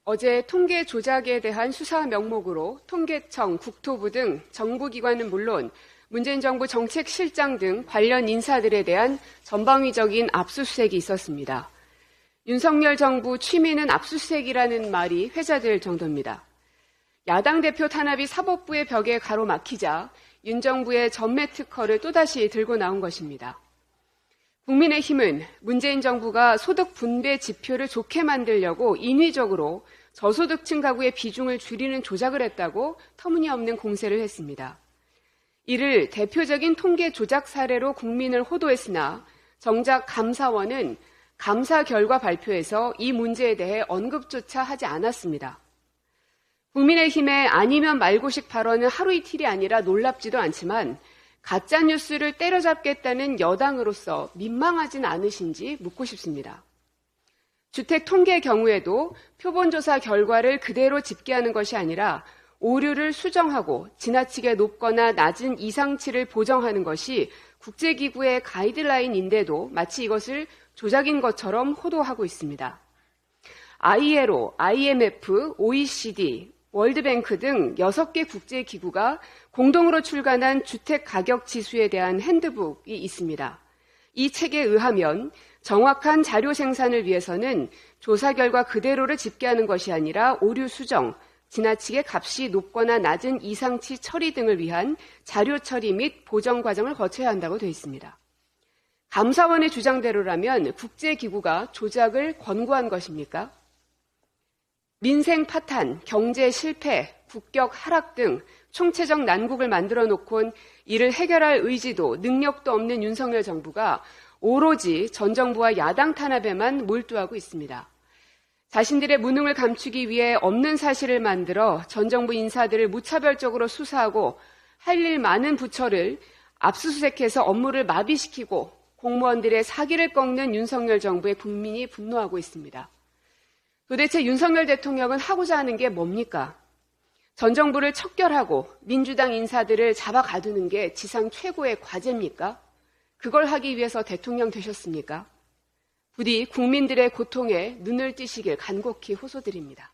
어제 통계 조작에 대한 수사 명목으로 통계청, 국토부 등 정부기관은 물론 문재인 정부 정책실장 등 관련 인사들에 대한 전방위적인 압수수색이 있었습니다. 윤석열 정부 취미는 압수수색이라는 말이 회자될 정도입니다. 야당 대표 탄압이 사법부의 벽에 가로막히자 윤 정부의 전매 특허를 또다시 들고 나온 것입니다. 국민의힘은 문재인 정부가 소득 분배 지표를 좋게 만들려고 인위적으로 저소득층 가구의 비중을 줄이는 조작을 했다고 터무니없는 공세를 했습니다. 이를 대표적인 통계 조작 사례로 국민을 호도했으나 정작 감사원은 감사 결과 발표에서 이 문제에 대해 언급조차 하지 않았습니다. 국민의힘의 아니면 말고식 발언은 하루 이틀이 아니라 놀랍지도 않지만 가짜뉴스를 때려잡겠다는 여당으로서 민망하진 않으신지 묻고 싶습니다. 주택 통계 경우에도 표본조사 결과를 그대로 집계하는 것이 아니라 오류를 수정하고 지나치게 높거나 낮은 이상치를 보정하는 것이 국제기구의 가이드라인인데도 마치 이것을 조작인 것처럼 호도하고 있습니다. ILO, IMF, OECD, 월드뱅크 등 6개 국제기구가 공동으로 출간한 주택가격지수에 대한 핸드북이 있습니다. 이 책에 의하면 정확한 자료 생산을 위해서는 조사 결과 그대로를 집계하는 것이 아니라 오류 수정, 지나치게 값이 높거나 낮은 이상치 처리 등을 위한 자료 처리 및 보정 과정을 거쳐야 한다고 되어 있습니다. 감사원의 주장대로라면 국제기구가 조작을 권고한 것입니까? 민생 파탄, 경제 실패, 국격 하락 등 총체적 난국을 만들어 놓곤 이를 해결할 의지도 능력도 없는 윤석열 정부가 오로지 전 정부와 야당 탄압에만 몰두하고 있습니다. 자신들의 무능을 감추기 위해 없는 사실을 만들어 전 정부 인사들을 무차별적으로 수사하고 할 일 많은 부처를 압수수색해서 업무를 마비시키고 공무원들의 사기를 꺾는 윤석열 정부에 국민이 분노하고 있습니다. 도대체 윤석열 대통령은 하고자 하는 게 뭡니까? 전 정부를 척결하고 민주당 인사들을 잡아 가두는 게 지상 최고의 과제입니까? 그걸 하기 위해서 대통령 되셨습니까? 부디 국민들의 고통에 눈을 띄시길 간곡히 호소드립니다.